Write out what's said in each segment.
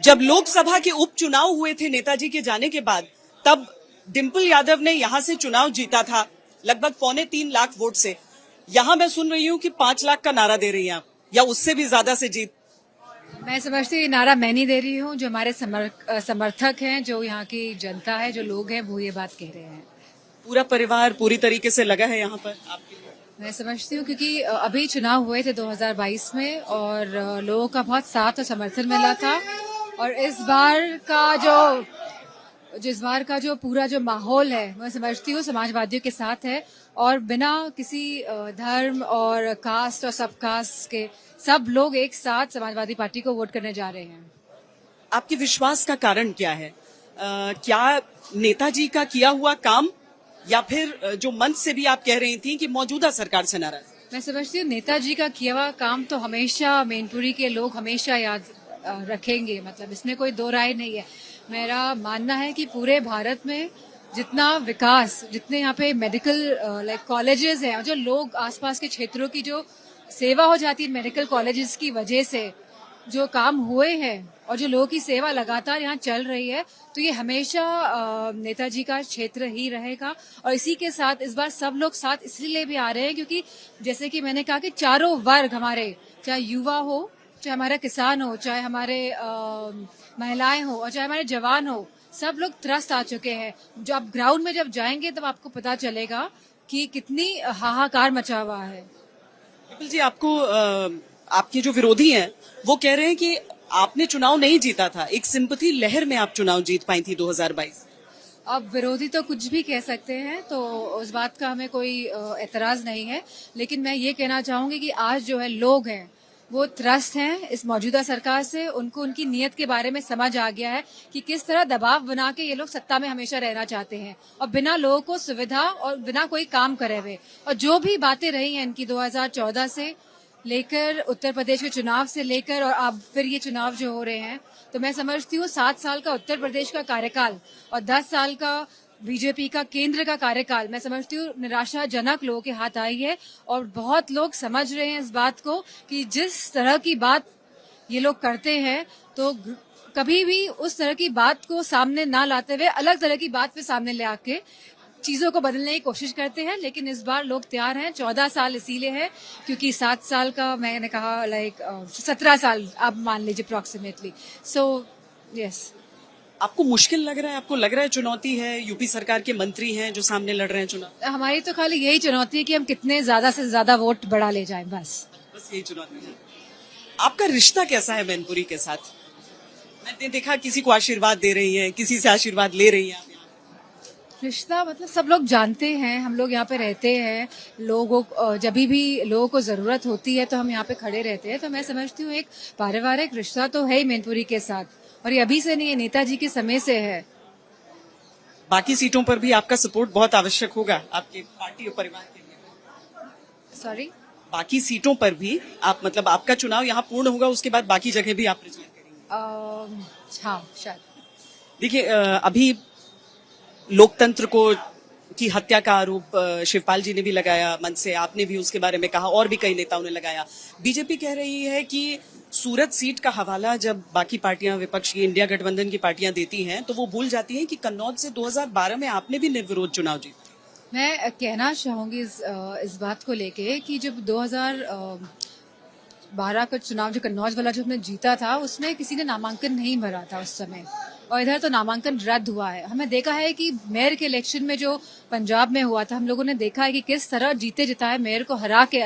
जब लोकसभा के उपचुनाव हुए थे नेताजी के जाने के बाद, तब डिम्पल यादव ने यहां से चुनाव जीता था लगभग 2.25 लाख वोट से। यहां मैं सुन रही हूं कि 5 लाख का नारा दे रही हैं आप, या उससे भी ज्यादा से जीत। मैं समझती हूँ ये नारा मैं नहीं दे रही हूँ, जो हमारे समर्थक हैं, जो यहाँ की जनता है, जो लोग हैं, वो ये बात कह रहे हैं। पूरा परिवार पूरी तरीके से लगा है यहाँ पर आपके लिए। मैं समझती हूँ क्योंकि अभी चुनाव हुए थे 2022 में और लोगों का बहुत साथ और समर्थन मिला था। और इस बार का जो पूरा जो माहौल है, मैं समझती हूँ समाजवादियों के साथ है और बिना किसी धर्म और कास्ट और सब कास्ट के सब लोग एक साथ समाजवादी पार्टी को वोट करने जा रहे हैं। आपके विश्वास का कारण क्या है? क्या नेताजी का किया हुआ काम, या फिर जो मंच से भी आप कह रही थी कि मौजूदा सरकार से नाराज? मैं समझती हूँ नेताजी का किया हुआ काम तो हमेशा मैनपुरी के लोग हमेशा याद रखेंगे, मतलब इसमें कोई दो राय नहीं है। मेरा मानना है कि पूरे भारत में जितना विकास, जितने यहाँ पे मेडिकल कॉलेजेस हैं, जो लोग आसपास के क्षेत्रों की जो सेवा हो जाती है मेडिकल कॉलेजेस की वजह से, जो काम हुए हैं और जो लोगों की सेवा लगातार यहाँ चल रही है, तो ये हमेशा नेताजी का क्षेत्र ही रहेगा। और इसी के साथ इस बार सब लोग साथ इसलिए भी आ रहे हैं क्योंकि जैसे कि मैंने कहा कि चारों वर्ग हमारे, चाहे युवा हो, चाहे हमारा किसान हो, चाहे हमारे महिलाएं हो और चाहे हमारे जवान हो, सब लोग त्रस्त आ चुके हैं। जो आप ग्राउंड में जब जाएंगे तब आपको पता चलेगा कि कितनी हाहाकार मचा हुआ है। विपुल जी, आपके जो विरोधी हैं वो कह रहे हैं कि आपने चुनाव नहीं जीता था, एक सिंपैथी लहर में आप चुनाव जीत पाई थी 2022। अब विरोधी तो कुछ भी कह सकते हैं, तो उस बात का हमें कोई एतराज नहीं है, लेकिन मैं ये कहना चाहूंगी कि आज जो है लोग हैं वो त्रस्त हैं इस मौजूदा सरकार से। उनको उनकी नीयत के बारे में समझ आ गया है कि किस तरह दबाव बना के ये लोग सत्ता में हमेशा रहना चाहते हैं और बिना लोगों को सुविधा और बिना कोई काम करे हुए। और जो भी बातें रही हैं इनकी 2014 से लेकर, उत्तर प्रदेश के चुनाव से लेकर और अब फिर ये चुनाव जो हो रहे हैं, तो मैं समझती हूँ 7 साल का उत्तर प्रदेश का कार्यकाल और 10 साल का बीजेपी का केंद्र का कार्यकाल, मैं समझती हूँ निराशाजनक लोगों के हाथ आई है। और बहुत लोग समझ रहे हैं इस बात को कि जिस तरह की बात ये लोग करते हैं, तो कभी भी उस तरह की बात को सामने ना लाते हुए अलग तरह की बात पे सामने ले आके चीजों को बदलने की कोशिश करते हैं। लेकिन इस बार लोग तैयार हैं। 14 साल इसीलिए है क्योंकि 7 साल का मैंने कहा 17 साल आप मान लीजिए अप्रोक्सीमेटली। So yes. आपको मुश्किल लग रहा है? आपको लग रहा है चुनौती है? यूपी सरकार के मंत्री हैं जो सामने लड़ रहे हैं चुनाव। हमारी तो खाली यही चुनौती है कि हम कितने ज्यादा से ज्यादा वोट बढ़ा ले जाएं, बस यही चुनौती है। आपका रिश्ता कैसा है मैनपुरी के साथ? मैंने देखा किसी को आशीर्वाद दे रही हैं, किसी से आशीर्वाद ले रही हैं। रिश्ता मतलब सब लोग जानते हैं, हम लोग यहाँ पे रहते हैं, लोगों जब भी लोगों को जरूरत होती है तो हम यहाँ पे खड़े रहते हैं। तो मैं समझती हूँ एक पारिवारिक रिश्ता तो है ही मैनपुरी के साथ, और ये अभी से नहीं है, नेताजी के समय से है। बाकी सीटों पर भी आपका सपोर्ट बहुत आवश्यक होगा आपके पार्टी और परिवार के लिए। सॉरी, बाकी सीटों पर भी आप, मतलब आपका चुनाव यहाँ पूर्ण होगा, उसके बाद बाकी जगह भी आप प्रचार करेंगे? हाँ शायद। देखिए, अभी लोकतंत्र की हत्या का आरोप शिवपाल जी ने भी लगाया मन से, आपने भी उसके बारे में कहा और भी कई नेताओं ने लगाया। बीजेपी कह रही है कि सूरत सीट का हवाला जब बाकी पार्टियां, विपक्ष की इंडिया गठबंधन की पार्टियां देती हैं तो वो भूल जाती हैं कि कन्नौज से 2012 में आपने भी निर्विरोध चुनाव जीता। मैं कहना चाहूंगी इस बात को लेके कि जब 2012 का चुनाव जो कन्नौज वाला जो हमने जीता था, उसमें किसी ने नामांकन नहीं भरा था उस समय, और इधर तो नामांकन रद्द हुआ है। हमें देखा है कि मेयर के इलेक्शन में जो पंजाब में हुआ था, हम लोगों ने देखा है कि किस तरह जीते जिताए मेयर को हरा के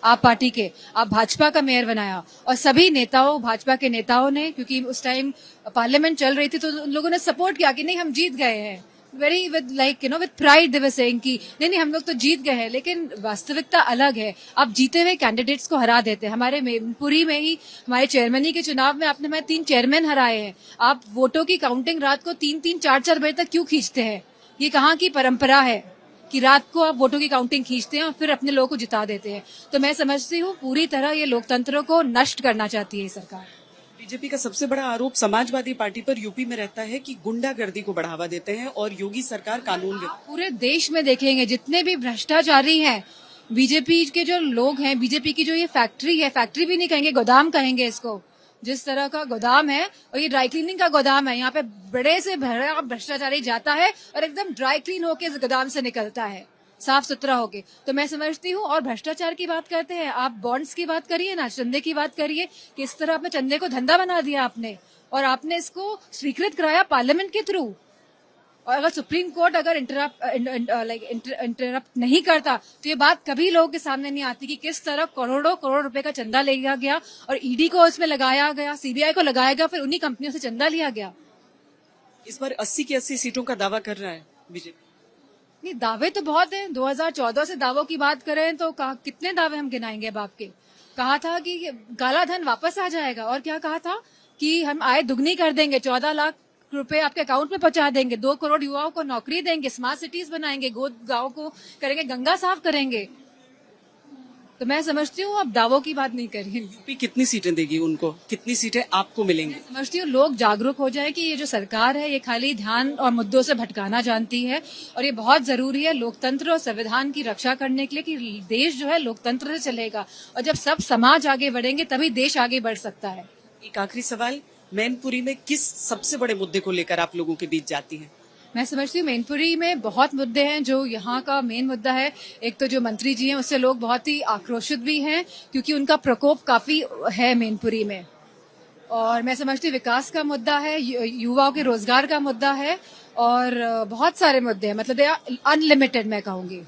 आप पार्टी के, आप भाजपा का मेयर बनाया। और सभी नेताओं, भाजपा के नेताओं ने, क्योंकि उस टाइम पार्लियामेंट चल रही थी, तो उन लोगों ने सपोर्ट किया कि नहीं हम जीत गए हैं, very with with pride they were saying कि नहीं हम लोग तो जीत गए हैं। लेकिन वास्तविकता अलग है, आप जीते हुए कैंडिडेट्स को हरा देते हैं। हमारे मैनपुरी में ही हमारे चेयरमैनी के चुनाव में आपने हमारे 3 चेयरमैन हराए हैं। आप वोटों की काउंटिंग रात को 3-3, 4-4 बजे तक क्यों खींचते हैं? ये कहाँ की परंपरा है कि रात को आप वोटों की काउंटिंग खींचते हैं और फिर अपने लोगों को जिता देते हैं? तो मैं समझती हूँ पूरी तरह ये लोकतंत्र को नष्ट करना चाहती है सरकार। बीजेपी का सबसे बड़ा आरोप समाजवादी पार्टी पर यूपी में रहता है कि गुंडागर्दी को बढ़ावा देते हैं और योगी सरकार कानून के। पूरे देश में देखेंगे जितने भी भ्रष्टाचारी हैं, बीजेपी के जो लोग हैं, बीजेपी की जो ये फैक्ट्री है, फैक्ट्री भी नहीं कहेंगे, गोदाम कहेंगे इसको, जिस तरह का गोदाम है, और ये ड्राई क्लीनिंग का गोदाम है, यहाँ पे बड़े से बड़ा भ्रष्टाचारी जाता है और एकदम ड्राई क्लीन होके इस गोदाम से निकलता है, साफ सुथरा होके। तो मैं समझती हूँ, और भ्रष्टाचार की बात करते हैं, आप बॉन्ड्स की बात करिए ना, चंदे की बात करिए, किस तरह आपने चंदे को धंधा बना दिया आपने, और आपने इसको स्वीकृत कराया पार्लियामेंट के थ्रू। और अगर सुप्रीम कोर्ट अगर इंटरप्ट नहीं करता तो ये बात कभी लोगों के सामने नहीं आती कि किस तरह करोड़ों करोड़ रुपए का चंदा लिया गया और ईडी को इसमें लगाया गया, सीबीआई को लगाया गया, फिर उन्हीं कंपनियों से चंदा लिया गया। इस बार 80 की 80 सीटों का दावा कर रहा है बीजेपी। नहीं, दावे तो बहुत हैं। 2014 से दावों की बात करें तो कितने दावे हम गिनाएंगे अब आपके। कहा था कि काला धन वापस आ जाएगा, और क्या कहा था कि हम आय दुगनी कर देंगे, 14 लाख रुपए आपके अकाउंट में पहुंचा देंगे, 2 करोड़ युवाओं को नौकरी देंगे, स्मार्ट सिटीज बनाएंगे, गोद गांव को करेंगे, गंगा साफ करेंगे। तो मैं समझती हूँ अब दावों की बात नहीं करिए। यूपी कितनी सीटें देगी उनको, कितनी सीटें आपको मिलेंगी? समझती हूँ लोग जागरूक हो जाए कि ये जो सरकार है ये खाली ध्यान और मुद्दों से भटकाना जानती है, और ये बहुत जरूरी है लोकतंत्र और संविधान की रक्षा करने के लिए कि देश जो है लोकतंत्र से चलेगा, और जब सब समाज आगे बढ़ेंगे तभी देश आगे बढ़ सकता है। एक आखिरी सवाल, मैनपुरी में किस सबसे बड़े मुद्दे को लेकर आप लोगों के बीच जाती हैं? मैं समझती हूँ मैनपुरी में बहुत मुद्दे हैं। जो यहाँ का मेन मुद्दा है, एक तो जो मंत्री जी हैं उससे लोग बहुत ही आक्रोशित भी हैं क्योंकि उनका प्रकोप काफी है मैनपुरी में। और मैं समझती हूँ विकास का मुद्दा है, युवाओं के रोजगार का मुद्दा है, और बहुत सारे मुद्दे हैं, मतलब अनलिमिटेड मैं कहूँगी।